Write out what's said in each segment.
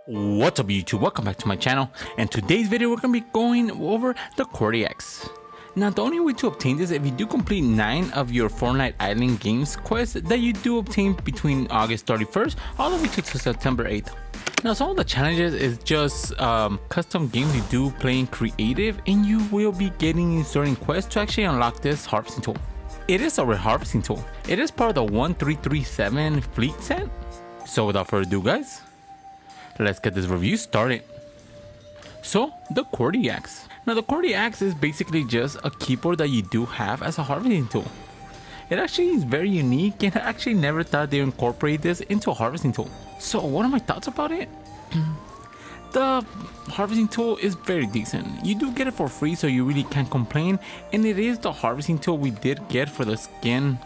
What's up YouTube, welcome back to my channel, and today's video we're going to be going over the QWERTY Axe. Now the only way to obtain this if you do complete 9 of your Fortnite Island Games quests that you do obtain between August 31st all the way to September 8th. Now some of the challenges is just custom games you do playing creative, and you will be getting certain quests to actually unlock this harvesting tool. It is a rare harvesting tool. It is part of the 1337 fleet set. So without further ado guys, let's get this review started. So, the QWERTY Axe. Now the QWERTY Axe is basically just a keyboard that you do have as a harvesting tool. It actually is very unique, and I actually never thought they would incorporate this into a harvesting tool. So what are my thoughts about it? The harvesting tool is very decent. You do get it for free, so you really can't complain, and it is the harvesting tool we did get for the skin.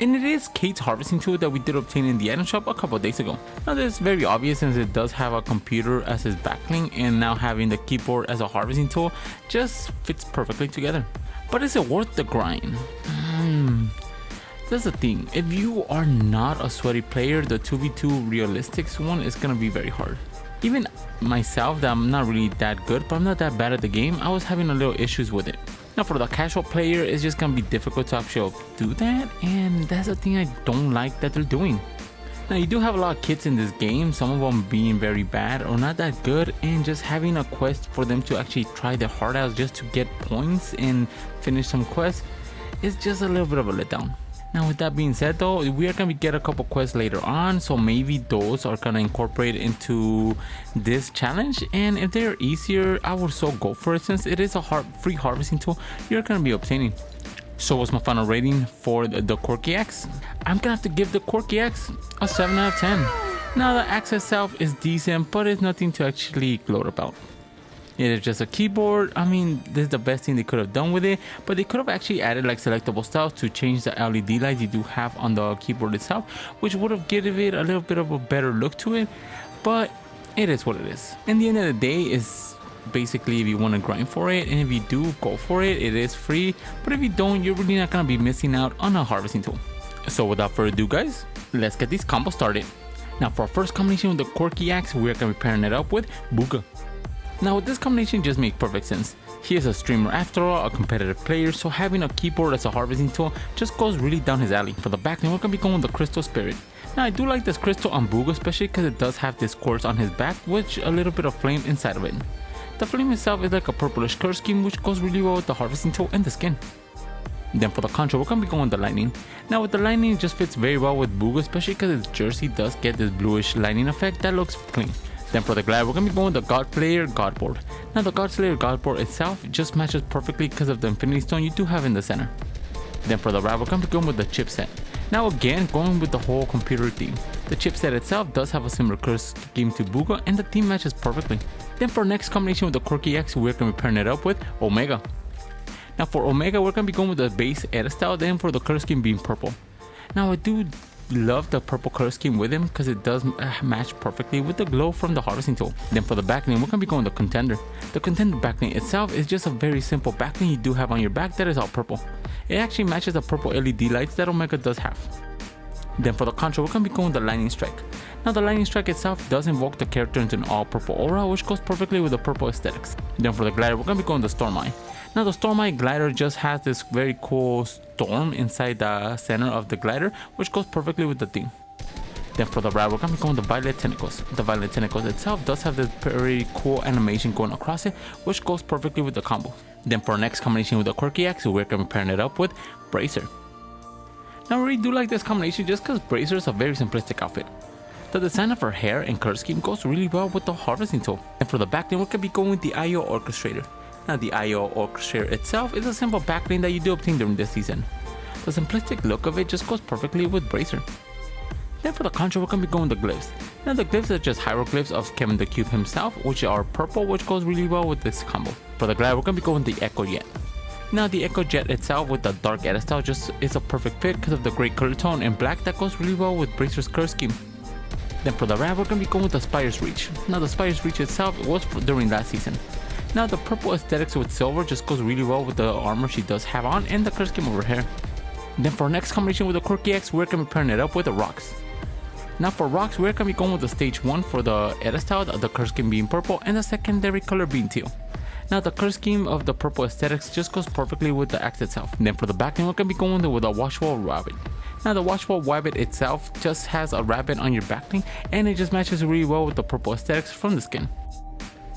And it is Kate's harvesting tool that we did obtain in the item shop a couple of days ago. Now this is very obvious since it does have a computer as its backlink, and now having the keyboard as a harvesting tool just fits perfectly together. But is it worth the grind? That's the thing. If you are not a sweaty player, the 2v2 realistics one is gonna be very hard. Even myself, that I'm not really that good, but I'm not that bad at the game, I was having a little issues with it. Now for the casual player, it's just gonna be difficult to actually do that, and that's the thing I don't like that they're doing. Now you do have a lot of kits in this game, some of them being very bad or not that good, and just having a quest for them to actually try their heart out just to get points and finish some quests is just a little bit of a letdown. Now with that being said though, we are gonna get a couple quests later on, so maybe those are gonna incorporate into this challenge, and if they're easier I would so go for it since it is a free harvesting tool you're gonna be obtaining. So what's my final rating for the QWERTY Axe? I'm gonna have to give the QWERTY Axe a 7 out of 10. Now the axe itself is decent, but it's nothing to actually gloat about. It is just a keyboard. I mean, this is the best thing they could have done with it, but they could have actually added like selectable styles to change the LED lights you do have on the keyboard itself, which would have given it a little bit of a better look to it, but it is what it is. In the end of the day, is basically if you want to grind for it, and if you do go for it, it is free, but if you don't, you're really not going to be missing out on a harvesting tool. So without further ado guys, let's get these combos started. Now for our first combination with the QWERTY Axe, we are going to be pairing it up with Boog. Now this combination just makes perfect sense. He is a streamer after all, a competitive player, so having a keyboard as a harvesting tool just goes really down his alley. For the back, we're going to be going with the Crystal Spirit. Now I do like this crystal on Boog, especially because it does have this quartz on his back, which a little bit of flame inside of it. The flame itself is like a purplish color scheme, which goes really well with the harvesting tool and the skin. Then for the contra, we're going to be going with the lightning. Now with the lightning, it just fits very well with Boog, especially because his jersey does get this bluish lightning effect that looks clean. Then for the glide, we're going to be going with the God Player God board. Now the God Slayer God board itself just matches perfectly because of the infinity stone you do have in the center. Then for the ride, we're going to be going with the chipset. Now again, going with the whole computer theme. The chipset itself does have a similar color scheme to Boog, and the theme matches perfectly. Then for our next combination with the QWERTY Axe, we're going to be pairing it up with Omega. Now for Omega, we're going to be going with the base edit style, then for the color scheme being purple. Now I do love the purple color scheme with him because it does match perfectly with the glow from the harvesting tool. Then for the backlink, we're going to be going with the Contender. The Contender backlink itself is just a very simple backlink you do have on your back that is all purple. It actually matches the purple LED lights that Omega does have. Then for the contra, we're going to be going with the Lightning Strike. Now the Lightning Strike itself does invoke the character into an all purple aura, which goes perfectly with the purple aesthetics. Then for the glider, we're going to be going with the Storm Eye. Now the Storm Eye glider just has this very cool storm inside the center of the glider, which goes perfectly with the theme. Then for the ride, we're going to be going with the Violet Tentacles. The Violet Tentacles itself does have this very cool animation going across it, which goes perfectly with the combo. Then for our next combination with the QWERTY Axe, we're going to be pairing it up with Bracer. Now I really do like this combination just because Bracer is a very simplistic outfit. The design of her hair and color scheme goes really well with the harvesting tool. And for the backline, we're going to be going with the IO Orchestrator. Now the IO Orchestrator itself is a simple backlink that you do obtain during this season. The simplistic look of it just goes perfectly with Bracer. Then for the contra, we're going to be going with the glyphs. Now the glyphs are just hieroglyphs of Kevin the Cube himself, which are purple, which goes really well with this combo. For the glide, we're going to be going with the Echo Jet. Now the Echo Jet itself with the dark edit style just is a perfect fit because of the great color tone and black that goes really well with Bracer's color scheme. Then for the ride, we're going to be going with the Spire's Reach. Now the Spire's Reach itself was during last season. Now the purple aesthetics with silver just goes really well with the armor she does have on and the color scheme of her hair. Then for our next combination with the QWERTY Axe, we're going to be pairing it up with the Rocks. Now for rocks, we're gonna be going with the stage 1 for the edit style, the color scheme being purple and the secondary color being teal. Now the color scheme of the purple aesthetics just goes perfectly with the axe itself. Then for the backend, we're gonna be going with a washable rabbit. Now the washable rabbit itself just has a rabbit on your backling and it just matches really well with the purple aesthetics from the skin.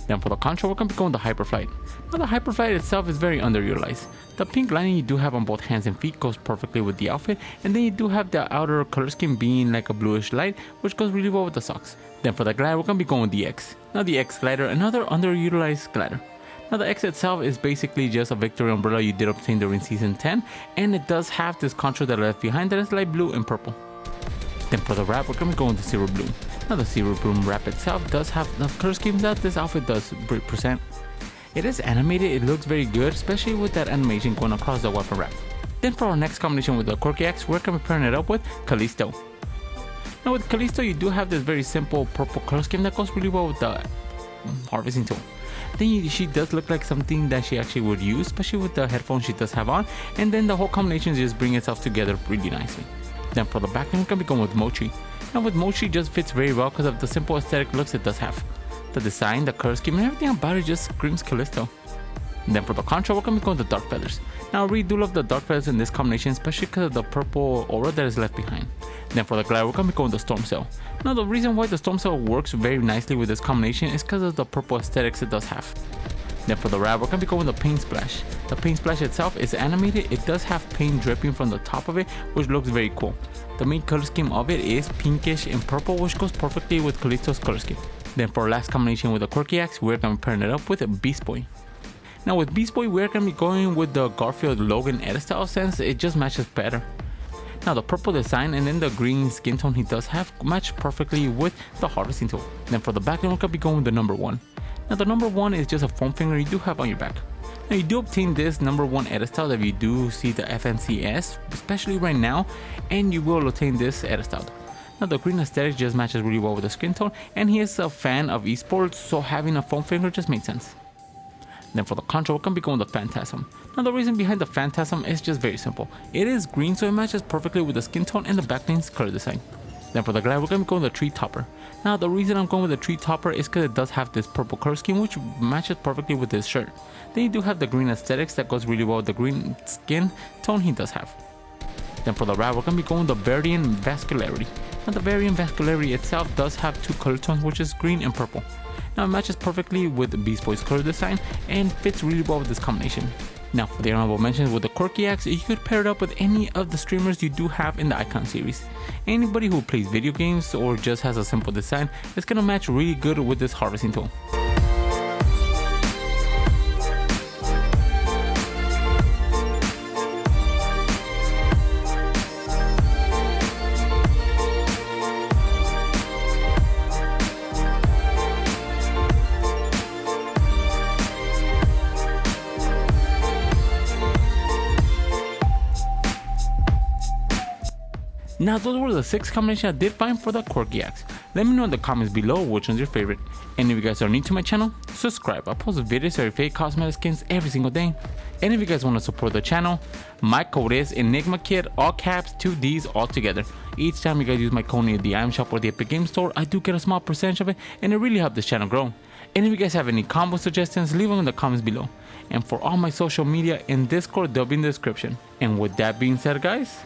Then for the control, we're gonna be going with the hyperflight. Now the hyperflight itself is very underutilized. The pink lining you do have on both hands and feet goes perfectly with the outfit, and then you do have the outer color scheme being like a bluish light, which goes really well with the socks. Then for the glider, we're gonna be going with the X. Now the X glider, another underutilized glider. Now the X itself is basically just a victory umbrella you did obtain during season 10, and it does have this contour that I left behind that is light blue and purple. Then for the wrap, we're gonna be going with the Zero Bloom. Now the Zero Bloom wrap itself does have enough color schemes that this outfit does present. It is animated, it looks very good, especially with that animation going across the weapon wrap. Then for our next combination with the Quirky Axe, we're gonna be pairing it up with Kalito. Now with Kalito, you do have this very simple purple color scheme that goes really well with the harvesting tool. Then she does look like something that she actually would use, especially with the headphones she does have on, and then the whole combination just brings itself together really nicely. Then for the back, we're gonna be going with Mochi. Now with Mochi just fits very well because of the simple aesthetic looks it does have. The design, the color scheme, and everything about it just screams Callisto. And then for the control, we're gonna be going with the dark feathers. Now I really do love the dark feathers in this combination, especially because of the purple aura that is left behind. Then for the glider, we're gonna be going with the storm sail. Now the reason why the storm sail works very nicely with this combination is because of the purple aesthetics it does have. Then for the wrap, we're gonna be going with the paint splash. The paint splash itself is animated, it does have paint dripping from the top of it, which looks very cool. The main color scheme of it is pinkish and purple, which goes perfectly with Kalito's color scheme. Then for our last combination with the Quirky Axe, we're gonna be pairing it up with Beast Boy. Now with Beast Boy, we're gonna be going with the Garfield Logan edit style since it just matches better. Now the purple design and then the green skin tone he does have match perfectly with the harvesting tool. Then for the back, we're gonna be going with the number 1. Now the number 1 is just a foam finger you do have on your back. Now you do obtain this number 1 edit style if you do see the FNCS, especially right now, and you will obtain this edit style. Now the green aesthetic just matches really well with the skin tone, and he is a fan of esports, so having a foam finger just made sense. Then for the control, we're gonna be going with the Phantasm. Now the reason behind the Phantasm is just very simple. It is green, so it matches perfectly with the skin tone and the backline's color design. Then for the glider, we're gonna be going with the Tree Topper. Now the reason I'm going with the Tree Topper is because it does have this purple color scheme which matches perfectly with this shirt. Then you do have the green aesthetics that goes really well with the green skin tone he does have. Then for the wrap, we're gonna be going with the Variant Vascularity. Now the Variant Vascularity itself does have 2 color tones, which is green and purple. Now it matches perfectly with Beast Boy's color design and fits really well with this combination. Now for the honorable mentions with the Quirky Axe, you could pair it up with any of the streamers you do have in the Icon series. Anybody who plays video games or just has a simple design is gonna match really good with this harvesting tool. Now those were the 6 combinations I did find for the Quirky Axe. Let me know in the comments below which one's your favorite. And if you guys are new to my channel, subscribe. I post videos of fake cosmetic skins every single day. And if you guys want to support the channel, my code is ENIGMAKIDD, all caps, 2 D's all together. Each time you guys use my code in the item shop or the Epic Game Store, I do get a small percentage of it, and it really helps this channel grow. And if you guys have any combo suggestions, leave them in the comments below. And for all my social media and Discord, they'll be in the description. And with that being said, guys,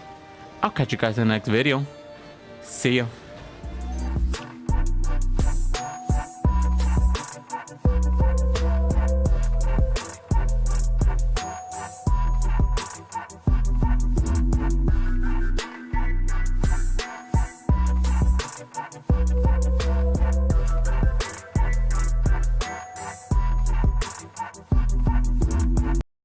I'll catch you guys in the next video. See ya.